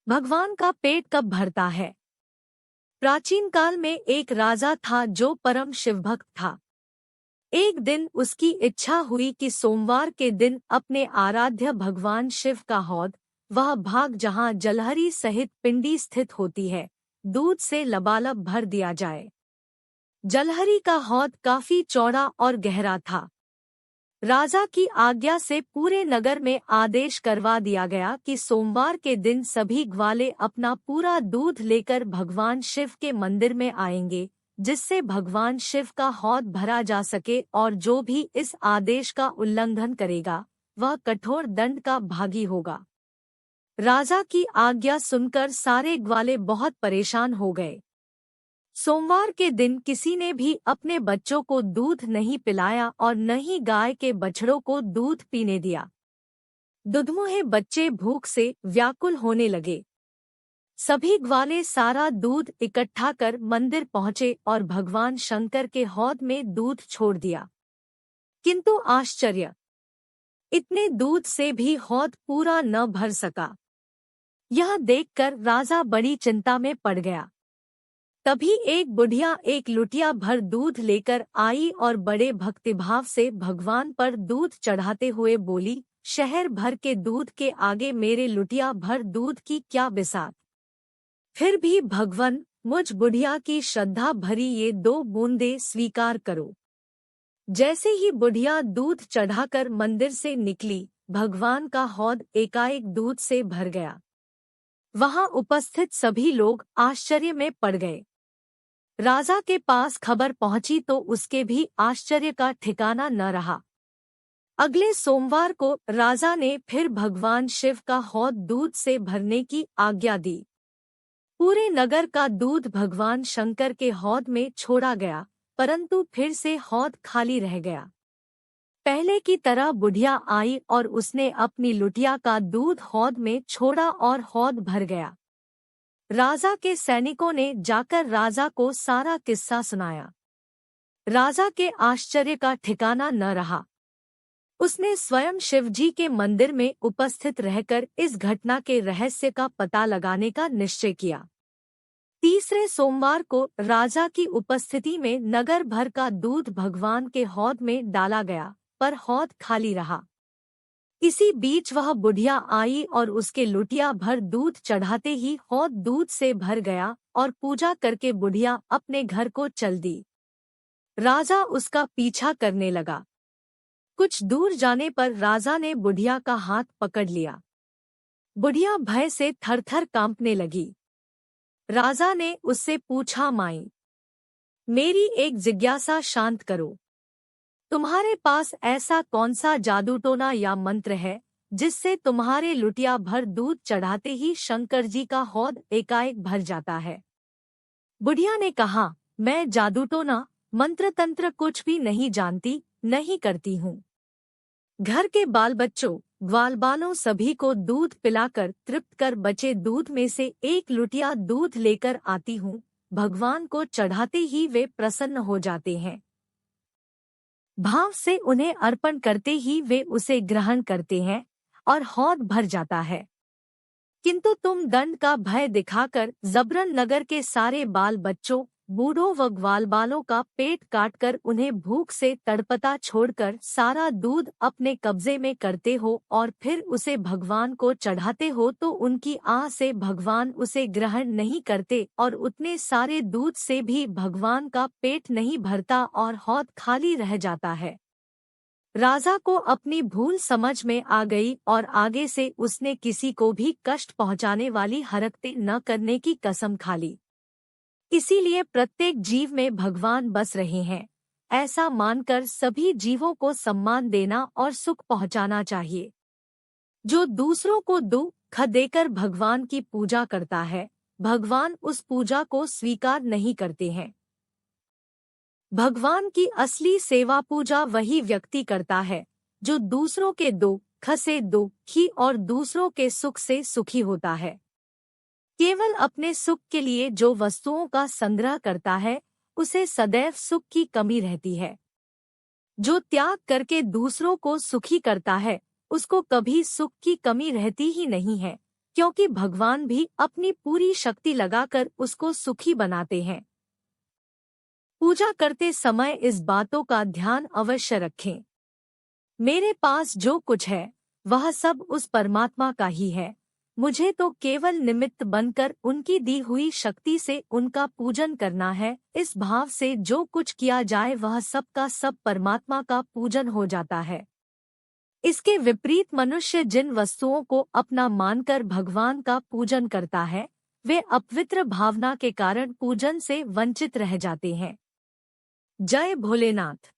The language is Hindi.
भगवान का पेट कब भरता है? प्राचीन काल में एक राजा था जो परम शिवभक्त था। एक दिन उसकी इच्छा हुई कि सोमवार के दिन अपने आराध्य भगवान शिव का हौद, वह भाग जहाँ जलहरी सहित पिंडी स्थित होती है, दूध से लबालब भर दिया जाए। जलहरी का हौद काफी चौड़ा और गहरा था। राजा की आज्ञा से पूरे नगर में आदेश करवा दिया गया कि सोमवार के दिन सभी ग्वाले अपना पूरा दूध लेकर भगवान शिव के मंदिर में आएंगे, जिससे भगवान शिव का हौद भरा जा सके, और जो भी इस आदेश का उल्लंघन करेगा वह कठोर दंड का भागी होगा। राजा की आज्ञा सुनकर सारे ग्वाले बहुत परेशान हो गए। सोमवार के दिन किसी ने भी अपने बच्चों को दूध नहीं पिलाया और न ही गाय के बछड़ों को दूध पीने दिया। दुधमुहे बच्चे भूख से व्याकुल होने लगे। सभी ग्वाले सारा दूध इकट्ठा कर मंदिर पहुंचे और भगवान शंकर के हौद में दूध छोड़ दिया। किंतु आश्चर्य, इतने दूध से भी हौद पूरा न भर सका। यह देखकर राजा बड़ी चिंता में पड़ गया। तभी एक बुढ़िया एक लुटिया भर दूध लेकर आई और बड़े भक्तिभाव से भगवान पर दूध चढ़ाते हुए बोली, शहर भर के दूध के आगे मेरे लुटिया भर दूध की क्या बिसात। फिर भी भगवान, मुझ बुढ़िया की श्रद्धा भरी ये 2 बूंदे स्वीकार करो। जैसे ही बुढ़िया दूध चढ़ाकर मंदिर से निकली, भगवान का हौद एकाएक दूध से भर गया। वहां उपस्थित सभी लोग आश्चर्य में पड़ गए। राजा के पास खबर पहुंची तो उसके भी आश्चर्य का ठिकाना न रहा। अगले सोमवार को राजा ने फिर भगवान शिव का हौद दूध से भरने की आज्ञा दी। पूरे नगर का दूध भगवान शंकर के हौद में छोड़ा गया, परंतु फिर से हौद खाली रह गया। पहले की तरह बुढ़िया आई और उसने अपनी लुटिया का दूध हौद में छोड़ा और हौद भर गया। राजा के सैनिकों ने जाकर राजा को सारा किस्सा सुनाया। राजा के आश्चर्य का ठिकाना न रहा। उसने स्वयं शिवजी के मंदिर में उपस्थित रहकर इस घटना के रहस्य का पता लगाने का निश्चय किया। तीसरे सोमवार को राजा की उपस्थिति में नगर भर का दूध भगवान के हौद में डाला गया, पर हौद खाली रहा। इसी बीच वह बुढ़िया आई और उसके लुटिया भर दूध चढ़ाते ही हौद दूध से भर गया और पूजा करके बुढ़िया अपने घर को चल दी। राजा उसका पीछा करने लगा। कुछ दूर जाने पर राजा ने बुढ़िया का हाथ पकड़ लिया। बुढ़िया भय से थरथर कांपने लगी। राजा ने उससे पूछा, माई, मेरी एक जिज्ञासा शांत करो। तुम्हारे पास ऐसा कौन सा जादू टोना या मंत्र है जिससे तुम्हारे लुटिया भर दूध चढ़ाते ही शंकर जी का हौद एकाएक भर जाता है? बुढ़िया ने कहा, मैं जादू टोना मंत्र तंत्र कुछ भी नहीं जानती, नहीं करती हूँ। घर के बाल बच्चों, ग्वालबालों सभी को दूध पिलाकर तृप्त कर बचे दूध में से एक लुटिया दूध लेकर आती हूँ। भगवान को चढ़ाते ही वे प्रसन्न हो जाते हैं। भाव से उन्हें अर्पण करते ही वे उसे ग्रहण करते हैं और हौद भर जाता है। किंतु तुम दंड का भय दिखाकर जबरन नगर के सारे बाल बच्चों, बूढ़ों व ग्वालबालों का पेट काटकर उन्हें भूख से तड़पता छोड़कर सारा दूध अपने कब्जे में करते हो और फिर उसे भगवान को चढ़ाते हो, तो उनकी आह से भगवान उसे ग्रहण नहीं करते और उतने सारे दूध से भी भगवान का पेट नहीं भरता और हौद खाली रह जाता है। राजा को अपनी भूल समझ में आ गई और आगे से उसने किसी को भी कष्ट पहुंचाने वाली हरकतें न करने की कसम खा ली। इसीलिए प्रत्येक जीव में भगवान बस रहे हैं, ऐसा मानकर सभी जीवों को सम्मान देना और सुख पहुंचाना चाहिए। जो दूसरों को दुख देकर भगवान की पूजा करता है, भगवान उस पूजा को स्वीकार नहीं करते हैं। भगवान की असली सेवा पूजा वही व्यक्ति करता है जो दूसरों के दुख से दुखी और दूसरों के सुख से सुखी होता है। केवल अपने सुख के लिए जो वस्तुओं का संग्रह करता है, उसे सदैव सुख की कमी रहती है। जो त्याग करके दूसरों को सुखी करता है, उसको कभी सुख की कमी रहती ही नहीं है। क्योंकि भगवान भी अपनी पूरी शक्ति लगाकर उसको सुखी बनाते हैं। पूजा करते समय इस बातों का ध्यान अवश्य रखें। मेरे पास जो कुछ है वह सब उस परमात्मा का ही है, मुझे तो केवल निमित्त बनकर उनकी दी हुई शक्ति से उनका पूजन करना है। इस भाव से जो कुछ किया जाए वह सब का सब परमात्मा का पूजन हो जाता है। इसके विपरीत मनुष्य जिन वस्तुओं को अपना मानकर भगवान का पूजन करता है, वे अपवित्र भावना के कारण पूजन से वंचित रह जाते हैं। जय भोलेनाथ।